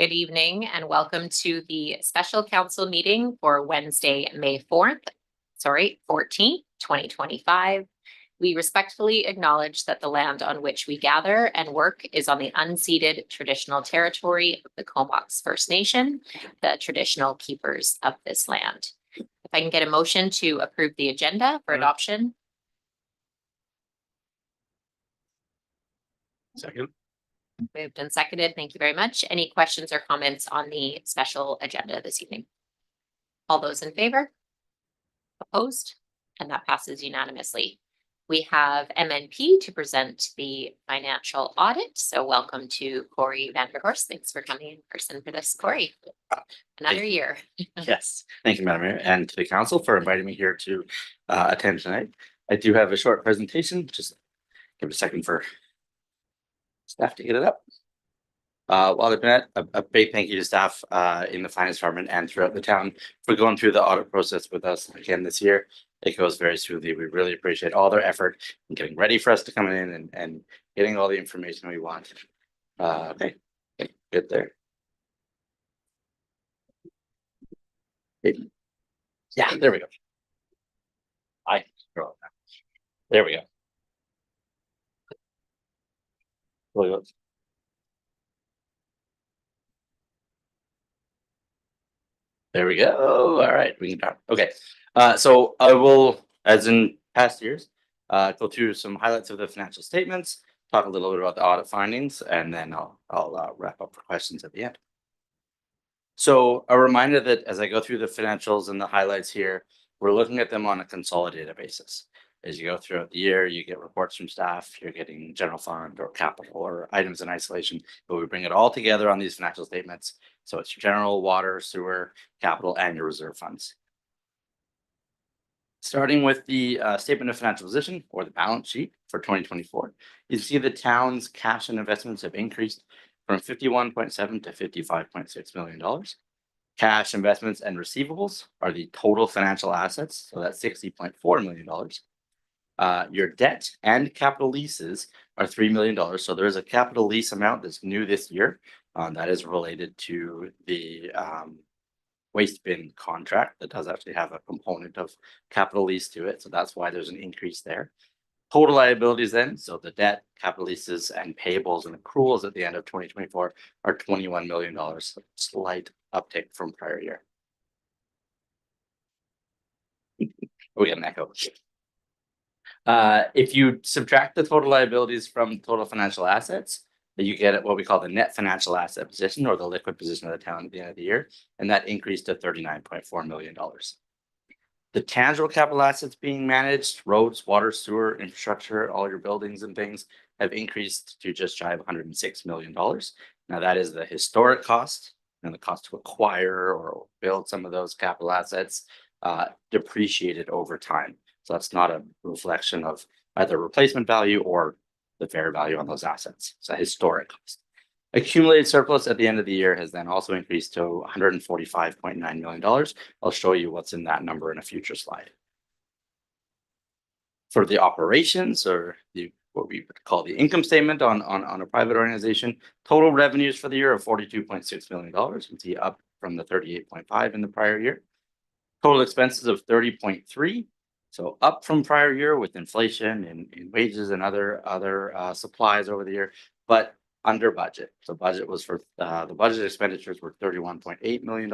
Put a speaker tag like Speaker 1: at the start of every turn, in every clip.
Speaker 1: Good evening and welcome to the special council meeting for Wednesday, May 14th, 2025. We respectfully acknowledge that the land on which we gather and work is on the unceded traditional territory of the Comox First Nation, the traditional keepers of this land. If I can get a motion to approve the agenda for adoption.
Speaker 2: Second.
Speaker 1: Moved and seconded. Thank you very much. Any questions or comments on the special agenda this evening? All those in favor? Opposed? And that passes unanimously. We have MNP to present the financial audit. So welcome to Corey Vanderhorst. Thanks for coming in person for this, Corey. Another year.
Speaker 2: Yes, thank you, Madam Mayor, and to the council for inviting me here to attend tonight. I do have a short presentation. Just give it a second for staff to get it up. While they've been a big thank you to staff in the finance department and throughout the town for going through the audit process with us again this year. It goes very smoothly. We really appreciate all their effort in getting ready for us to come in and getting all the information we want. Okay, good there. Yeah, there we go. There we go. There we go. All right, we can talk. Okay, so I will, as in past years, go through some highlights of the financial statements, talk a little bit about the audit findings, and then I'll wrap up for questions at the end. So a reminder that as I go through the financials and the highlights here, we're looking at them on a consolidated basis. As you go throughout the year, you get reports from staff, you're getting general fund or capital or items in isolation, but we bring it all together on these financial statements. So it's general, water, sewer, capital, and your reserve funds. Starting with the statement of financial position or the balance sheet for 2024, you see the town's cash and investments have increased from 51.7 to $55.6 million. Cash, investments, and receivables are the total financial assets, so that's $60.4 million. Your debt and capital leases are $3 million. So there is a capital lease amount that's new this year. That is related to the waste bin contract that does actually have a component of capital lease to it. So that's why there's an increase there. Total liabilities then, so the debt, capital leases, and payables and accruals at the end of 2024 are $21 million, slight uptick from prior year. We get an echo. If you subtract the total liabilities from total financial assets, you get what we call the net financial asset position or the liquid position of the town at the end of the year, and that increased to $39.4 million. The tangible capital assets being managed, roads, water, sewer, infrastructure, all your buildings and things have increased to just shy of $106 million. Now that is the historic cost and the cost to acquire or build some of those capital assets depreciated over time. So that's not a reflection of either replacement value or the fair value on those assets. It's a historic cost. Accumulated surplus at the end of the year has then also increased to $145.9 million. I'll show you what's in that number in a future slide. For the operations or what we would call the income statement on a private organization, total revenues for the year of $42.6 million. You can see up from the 38.5 in the prior year. Total expenses of 30.3. So up from prior year with inflation in wages and other supplies over the year, but under budget. So budget was for the budget expenditures were $31.8 million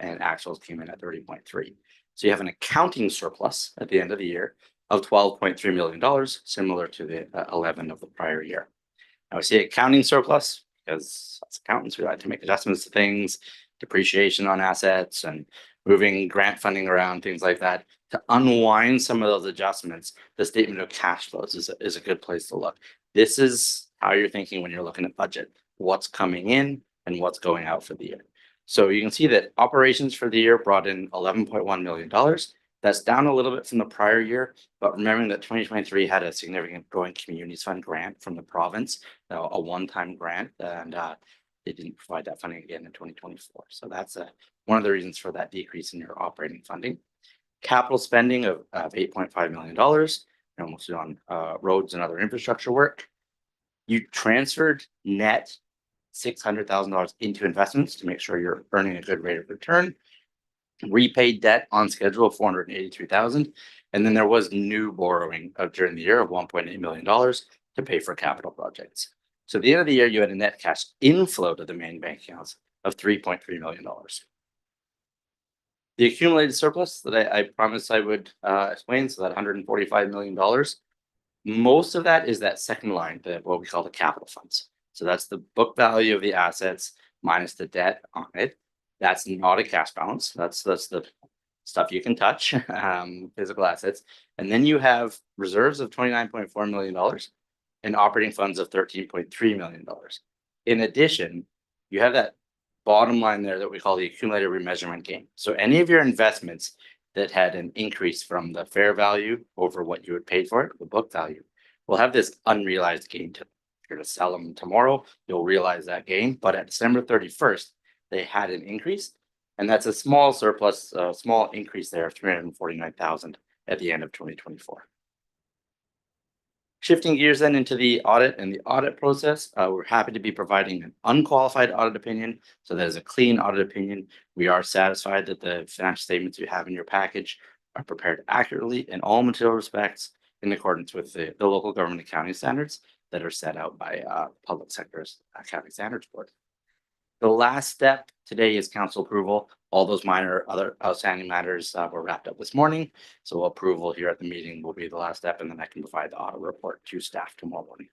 Speaker 2: and actuals came in at 30.3. So you have an accounting surplus at the end of the year of $12.3 million, similar to the 11 of the prior year. Now we see accounting surplus because as accountants, we like to make adjustments to things, depreciation on assets and moving grant funding around, things like that. To unwind some of those adjustments, the statement of cash flows is a good place to look. This is how you're thinking when you're looking at budget, what's coming in and what's going out for the year. So you can see that operations for the year brought in $11.1 million. That's down a little bit from the prior year, but remembering that 2023 had a significant Growing Communities Fund grant from the province, a one-time grant, and they didn't provide that funding again in 2024. So that's one of the reasons for that decrease in your operating funding. Capital spending of $8.5 million, mostly on roads and other infrastructure work. You transferred net $600,000 into investments to make sure you're earning a good rate of return. Repaid debt on schedule of $483,000. And then there was new borrowing during the year of $1.8 million to pay for capital projects. So at the end of the year, you had a net cash inflow to the main bank accounts of $3.3 million. The accumulated surplus that I promised I would explain, so that $145 million, most of that is that second line, what we call the capital funds. So that's the book value of the assets minus the debt on it. That's not a cash balance. That's the stuff you can touch, physical assets. And then you have reserves of $29.4 million and operating funds of $13.3 million. In addition, you have that bottom line there that we call the accumulated remeasurement gain. So any of your investments that had an increase from the fair value over what you had paid for it, the book value, will have this unrealized gain to them. If you're to sell them tomorrow, you'll realize that gain. But at December 31st, they had an increase. And that's a small surplus, a small increase there of $349,000 at the end of 2024. Shifting gears then into the audit and the audit process, we're happy to be providing an unqualified audit opinion. So that is a clean audit opinion. We are satisfied that the financial statements you have in your package are prepared accurately in all material respects in accordance with the local government accounting standards that are set out by Public Sector's Accounting Standards Board. The last step today is council approval. All those minor other outstanding matters were wrapped up this morning. So approval here at the meeting will be the last step, and then I can provide the audit report to staff tomorrow morning.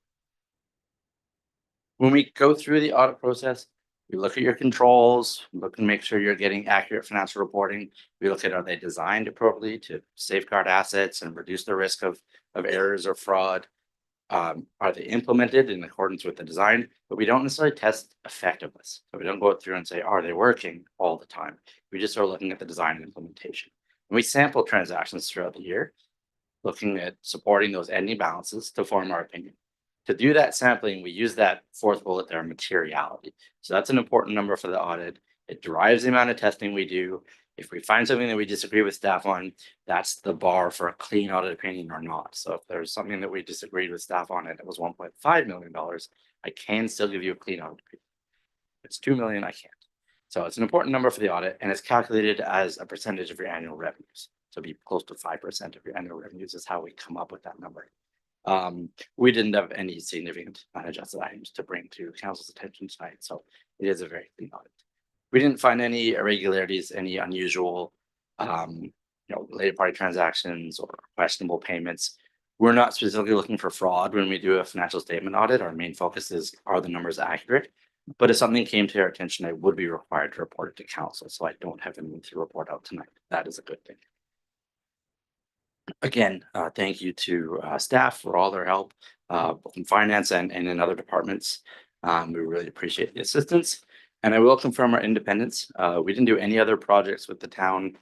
Speaker 2: When we go through the audit process, we look at your controls, look and make sure you're getting accurate financial reporting. We look at, are they designed appropriately to safeguard assets and reduce the risk of errors or fraud? Are they implemented in accordance with the design? But we don't necessarily test effectiveness. So we don't go through and say, are they working all the time? We just are looking at the design and implementation. And we sample transactions throughout the year, looking at supporting those ending balances to form our opinion. To do that sampling, we use that fourth bullet there, materiality. So that's an important number for the audit. It drives the amount of testing we do. If we find something that we disagree with staff on, that's the bar for a clean audit opinion or not. So if there's something that we disagreed with staff on and it was $1.5 million, I can still give you a clean audit opinion. If it's $2 million, I can't. So it's an important number for the audit, and it's calculated as a percentage of your annual revenues. So be close to 5% of your annual revenues is how we come up with that number. We didn't have any significant unadjusted items to bring to council's attention tonight, so it is a very clean audit. We didn't find any irregularities, any unusual, related party transactions or questionable payments. We're not specifically looking for fraud when we do a financial statement audit. Our main focus is, are the numbers accurate? But if something came to our attention, I would be required to report it to council. So I don't have anything to report out tonight. That is a good thing. Again, thank you to staff for all their help, both in finance and in other departments. We really appreciate the assistance. And I will confirm our independence. We didn't do any other projects with the town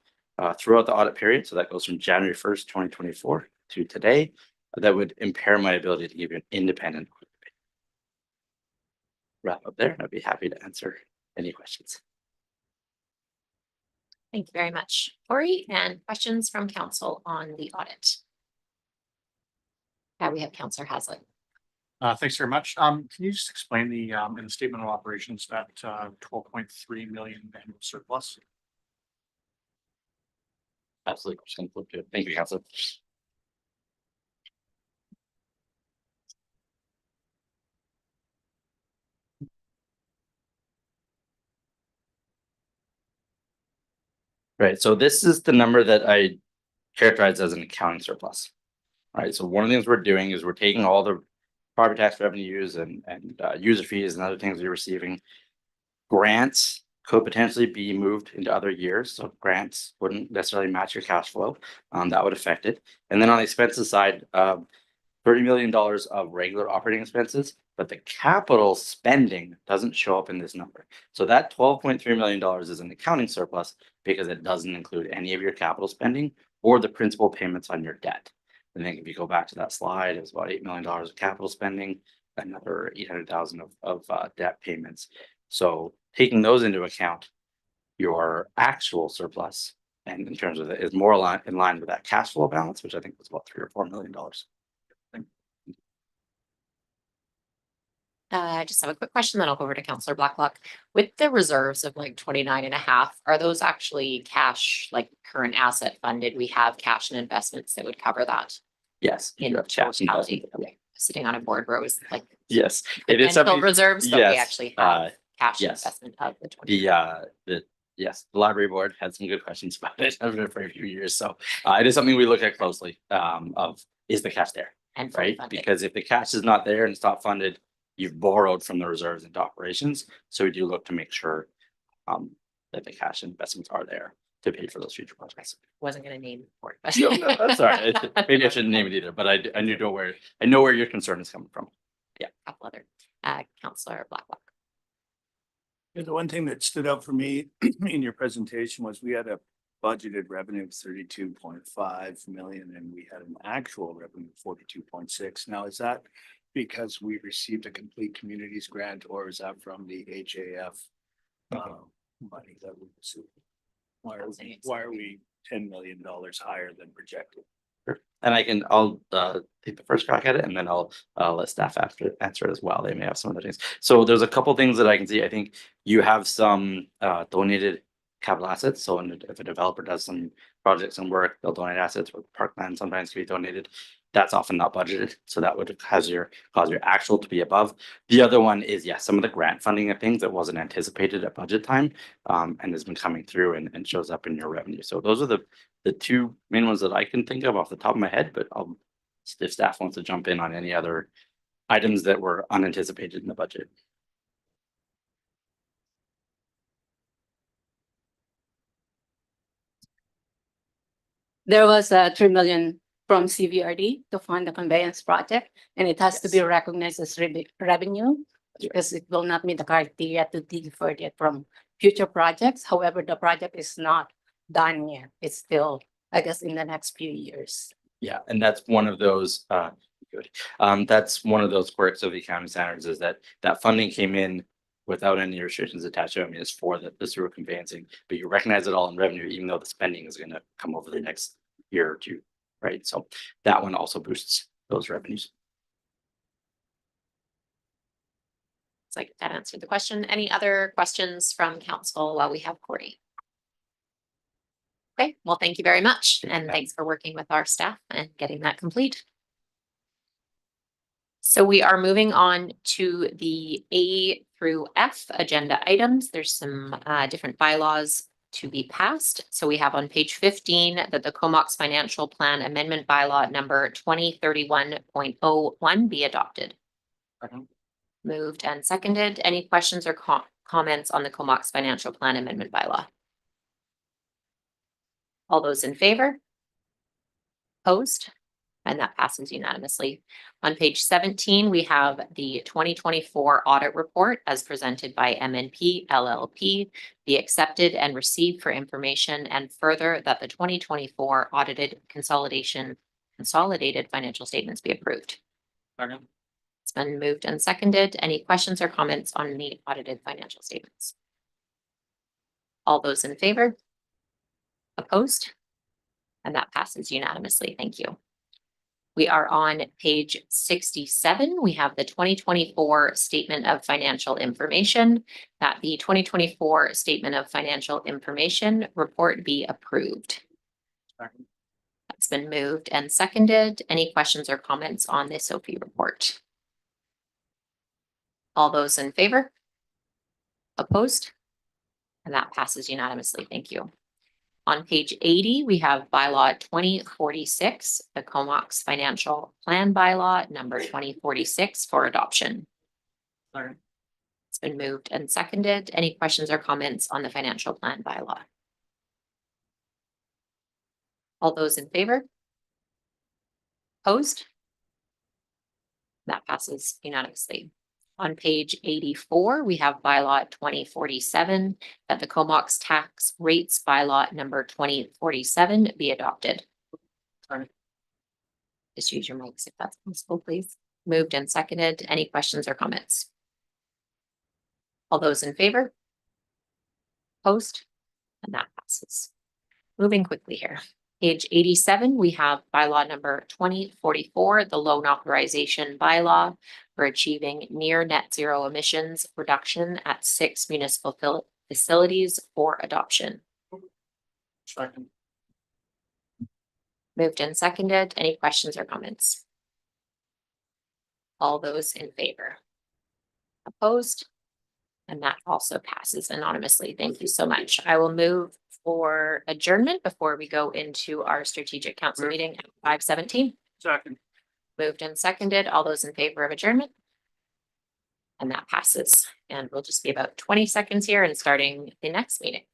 Speaker 2: throughout the audit period. So that goes from January 1st, 2024 to today. That would impair my ability to give you an independent wrap up there. I'd be happy to answer any questions.
Speaker 1: Thank you very much, Corey. And questions from council on the audit? We have Councillor Haslett.
Speaker 3: Thanks very much. Can you just explain the in the statement of operations that 12.3 million annual surplus?
Speaker 2: Absolutely. Thank you, Councillor. Right. So this is the number that I characterize as an accounting surplus. Right. So one of the things we're doing is we're taking all the property tax revenues and user fees and other things you're receiving. Grants could potentially be moved into other years. So grants wouldn't necessarily match your cash flow. That would affect it. And then on the expenses side, $30 million of regular operating expenses, but the capital spending doesn't show up in this number. So that $12.3 million is an accounting surplus because it doesn't include any of your capital spending or the principal payments on your debt. I think if you go back to that slide, it was about $8 million of capital spending, another $800,000 of debt payments. So taking those into account, your actual surplus, and in terms of it, is more in line with that cash flow balance, which I think was about $3 or $4 million.
Speaker 1: I just have a quick question, then I'll go over to Counselor Blacklock. With the reserves of like 29.5, are those actually cash, like current asset funded? We have cash and investments that would cover that
Speaker 2: Yes. you
Speaker 1: in
Speaker 2: have cash
Speaker 1: totality.
Speaker 2: investment.
Speaker 1: Okay, sitting on a board where it was like
Speaker 2: Yes, it is
Speaker 1: potential
Speaker 2: something,
Speaker 1: reserves, but we
Speaker 2: yes,
Speaker 1: actually have cash
Speaker 2: yes.
Speaker 1: investment of the 20.
Speaker 2: Yes, the library board had some good questions about it over for a few years, so it is something we look at closely, of, is the cash there?
Speaker 1: And fully
Speaker 2: Right,
Speaker 1: funded.
Speaker 2: because if the cash is not there and it's not funded, you've borrowed from the reserves into operations, so we do look to make sure that the cash investments are there to pay for those future projects.
Speaker 1: Wasn't gonna name the board, but.
Speaker 2: No, no, that's all right. Maybe I shouldn't name it either, but I know where your concern is coming from.
Speaker 1: Couple other, Counselor Blacklock.
Speaker 4: Yeah, the one thing that stood out for me in your presentation was we had a budgeted revenue of 32.5 million and we had an actual revenue of 42.6. Now, is that because we received a complete communities grant or is that from the HAF money that we received? Why are we $10 million higher than projected?
Speaker 2: And I'll take the first crack at it and then I'll let staff answer it as well. They may have some other things. So there's a couple things that I can see. I think you have some donated capital assets. So if a developer does some projects and work, they'll donate assets, or parkland sometimes can be donated. That's often not budgeted. So that would cause your actual to be above. The other one is, yes, some of the grant funding of things that wasn't anticipated at budget time and has been coming through and shows up in your revenue. So those are the two main ones that I can think of off the top of my head, but if staff wants to jump in on any other items that were unanticipated in the budget.
Speaker 5: There was a 3 million from CVRD to fund the conveyance project, and it has to be
Speaker 2: Yes.
Speaker 5: recognized as revenue because it will not meet the criteria to defer it from future projects. However, the project is not done yet. It's still, I guess, in the next few years.
Speaker 2: Yeah, and that's one of those that's one of those quirks of the accounting standards is that funding came in without any restrictions attached to it. I mean, it's for the sewer conveyancing, but you recognize it all in revenue, even though the spending is going to come over the next year or two, right? So that one also boosts those revenues.
Speaker 1: It's like that answered the question. Any other questions from council while we have Corey? Okay, well, thank you very much. And thanks for working with our staff and getting that complete. So we are moving on to the A through F agenda items. There's some different bylaws to be passed. So we have on page 15 that the Comox Financial Plan Amendment Bylaw number 2031.01 be adopted. Moved and seconded. Any questions or comments on the Comox Financial Plan Amendment Bylaw? All those in favor? Opposed? And that passes unanimously. On page 17, we have the 2024 audit report as presented by MNP LLP, be accepted and received for information, and further that the 2024 audited consolidated financial statements be approved.
Speaker 3: Second.
Speaker 1: It's been moved and seconded. Any questions or comments on the audited financial statements? All those in favor? Opposed? And that passes unanimously. Thank you. We are on page 67. We have the 2024 Statement of Financial Information, that the 2024 Statement of Financial Information report be approved.
Speaker 3: Second.
Speaker 1: That's been moved and seconded. Any questions or comments on the SOFI report? All those in favor? Opposed? And that passes unanimously. Thank you. On page 80, we have bylaw 2046, the Comox Financial Plan Bylaw number 2046 for adoption.
Speaker 3: Second.
Speaker 1: It's been moved and seconded. Any questions or comments on the financial plan bylaw? All those in favor? Opposed? That passes unanimously. On page 84, we have bylaw 2047, that the Comox tax rates bylaw number 2047 be adopted. Just use your mics if that's possible, please. Moved and seconded. Any questions or comments? All those in favor? Opposed? And that passes. Moving quickly here. Page 87, we have bylaw number 2044, the loan authorization bylaw for achieving near net zero emissions reduction at 6 municipal facilities for adoption.
Speaker 3: Second.
Speaker 1: Moved and seconded. Any questions or comments? All those in favor? Opposed? And that also passes anonymously. Thank you so much. I will move for adjournment before we go into our strategic council meeting at 5:17.
Speaker 3: Second.
Speaker 1: Moved and seconded. All those in favor of adjournment? And that passes. And we'll just be about 20 seconds here and starting the next meeting.